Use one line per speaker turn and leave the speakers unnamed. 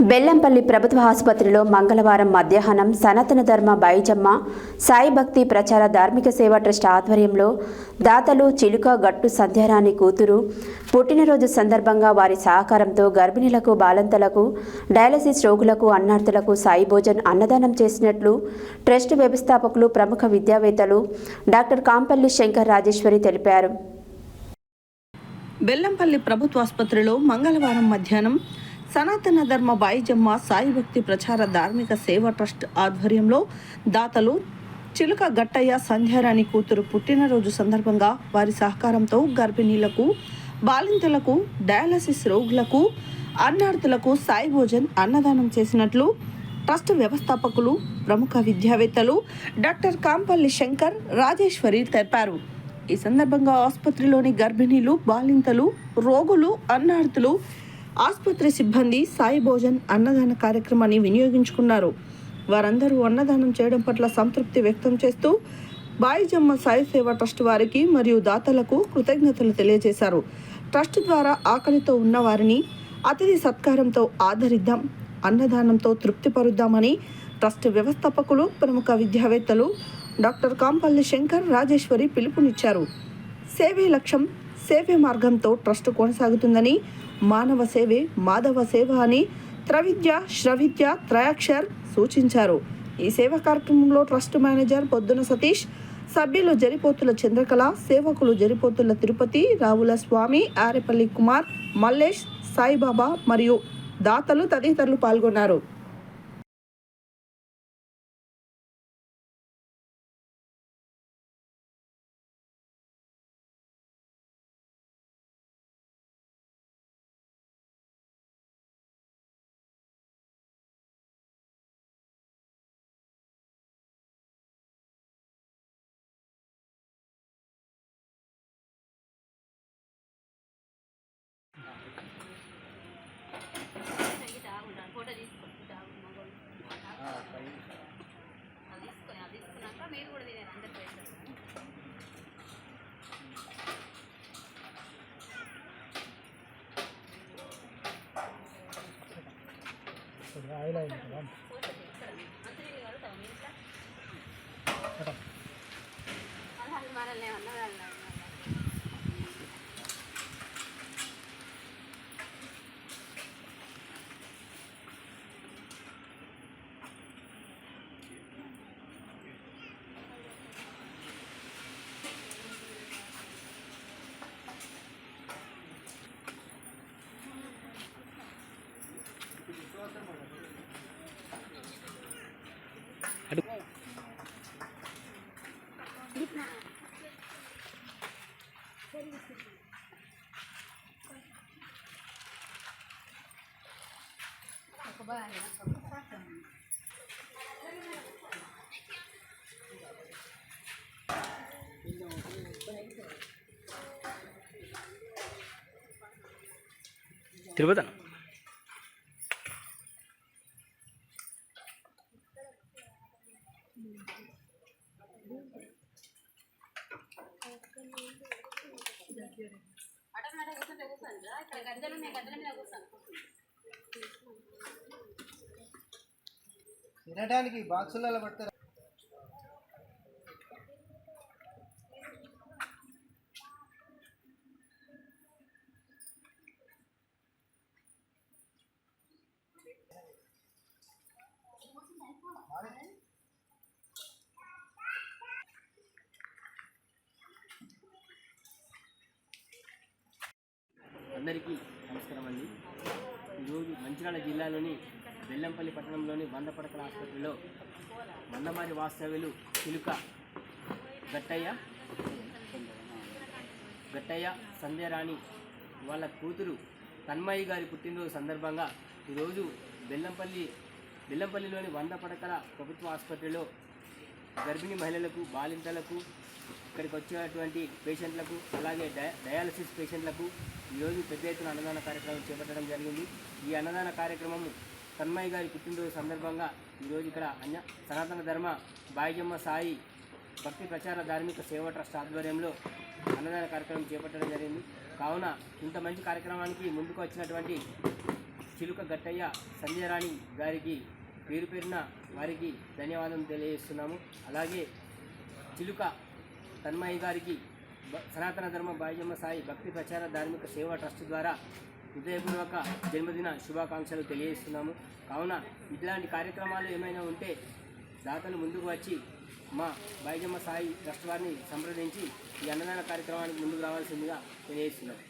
బెల్లంపల్లి ప్రభుత్వ ఆసుపత్రిలో మంగళవారం మధ్యాహ్నం సనాతన ధర్మ బైజమ్మ సాయి భక్తి ప్రచార ధార్మిక సేవా ట్రస్ట్ ఆధ్వర్యంలో దాతలు చిలుక గట్టు సంధ్యారాణి కూతురు పుట్టినరోజు సందర్భంగా వారి సహకారంతో గర్భిణులకు బాలంతలకు డయాలసిస్ రోగులకు అన్నార్థులకు సాయి భోజన్ అన్నదానం చేసినట్లు ట్రస్ట్ వ్యవస్థాపకులు ప్రముఖ విద్యావేత్తలు డాక్టర్ కాంపల్లి శంకర్ రాజేశ్వరి తెలిపారు.
బెల్లంపల్లి ప్రభుత్వ ఆసుపత్రిలో మంగళవారం మధ్యాహ్నం సనాతన ధర్మ బైజమ్మ సాయి భక్తి ప్రచార ధార్మిక సేవా ట్రస్ట్ ఆధ్వర్యంలో దాతలు చిలుక గట్టయ్య సంధ్యారాణి కూతురు పుట్టినరోజు సందర్భంగా వారి సహకారంతో గర్భిణీలకు బాలింతలకు డయాలసిస్ రోగులకు అన్నార్థులకు సాయి భోజన్ అన్నదానం చేసినట్లు ట్రస్ట్ వ్యవస్థాపకులు ప్రముఖ విద్యావేత్తలు డాక్టర్ కాంపల్లి శంకర్ రాజేశ్వరి తెలిపారు. ఈ సందర్భంగా ఆసుపత్రిలోని గర్భిణీలు బాలింతలు రోగులు అన్నార్థులు ఆసుపత్రి సిబ్బంది సాయి భోజన్ అన్నదాన కార్యక్రమాన్ని వినియోగించుకున్నారు. వారందరూ అన్నదానం చేయడం పట్ల సంతృప్తి వ్యక్తం చేస్తూ బాయిజమ్మ సాయి సేవా ట్రస్ట్ వారికి మరియు దాతలకు కృతజ్ఞతలు తెలియజేశారు. ట్రస్ట్ ద్వారా ఆకలితో ఉన్న వారిని అతిథి సత్కారంతో ఆదరిద్దాం, అన్నదానంతో తృప్తిపరుద్దామని ట్రస్ట్ వ్యవస్థాపకులు ప్రముఖ విద్యావేత్తలు డాక్టర్ కాంపల్లి శంకర్ రాజేశ్వరి పిలుపునిచ్చారు. సేవే లక్ష్యం, సేవే మార్గంతో ట్రస్ట్ కొనసాగుతుందని, మానవ సేవే మాధవ సేవ అని త్రవిద్య శ్రవిద్య త్రయాక్షర్ సూచించారు. ఈ సేవా కార్యక్రమంలో ట్రస్ట్ మేనేజర్ పొద్దున సతీష్, సభ్యులు జరిపోతుల చంద్రకళ, సేవకులు జరిపోతుల తిరుపతి, రావుల స్వామి, ఆరేపల్లి కుమార్, మల్లేష్, సాయిబాబా మరియు దాతలు తదితరులు పాల్గొన్నారు.
తిరుపతి
తినడానికి బాక్సులలో పడతారు.
అందరికీ నమస్కారం అండి. ఈరోజు మంచిర్యాల జిల్లాలోని బెల్లంపల్లి పట్టణంలోని 100 పడకల ఆసుపత్రిలో మందమారి వాస్తవ్యులు చిలుక గట్టయ్య సంధ్యారాణి వాళ్ళ కూతురు తన్మయ్య గారి పుట్టినరోజు సందర్భంగా ఈరోజు బెల్లంపల్లిలోని 100 పడకల ప్రభుత్వ ఆసుపత్రిలో గర్భిణీ మహిళలకు బాలింతలకు ఇక్కడికి వచ్చేటువంటి పేషెంట్లకు అలాగే డయాలసిస్ పేషెంట్లకు ఈరోజు పెద్ద ఎత్తున అన్నదాన కార్యక్రమం చేపట్టడం జరిగింది. ఈ అన్నదాన కార్యక్రమం తన్మయ్య గారి పుట్టినరోజు సందర్భంగా ఈరోజు ఇక్కడ సనాతన ధర్మ బాయిజమ్మ సాయి భక్తి ప్రచార ధార్మిక సేవా ట్రస్ట్ ఆధ్వర్యంలో అన్నదాన కార్యక్రమం చేపట్టడం జరిగింది. కావున ఇంత మంచి కార్యక్రమానికి ముందుకు వచ్చినటువంటి చిలుక గట్టయ్య సంధ్యారాణి గారికి పేరు పేరున వారికి ధన్యవాదం తెలియజేస్తున్నాము. అలాగే చిలుక తన్మయ్య గారికి సనాతన ధర్మ బాయిజమ్మ సాయి భక్తి ప్రచార ధార్మిక సేవా ట్రస్ట్ ద్వారా హృదయపూర్వక జన్మదిన శుభాకాంక్షలు తెలియజేస్తున్నాము. కావున ఇట్లాంటి కార్యక్రమాలు ఏమైనా ఉంటే దాతలు ముందుకు వచ్చి మా బాయిజమ్మ సాయి ట్రస్ట్ వారిని సంప్రదించి ఈ అన్నదాన కార్యక్రమానికి ముందుకు రావాల్సిందిగా తెలియజేస్తున్నాం.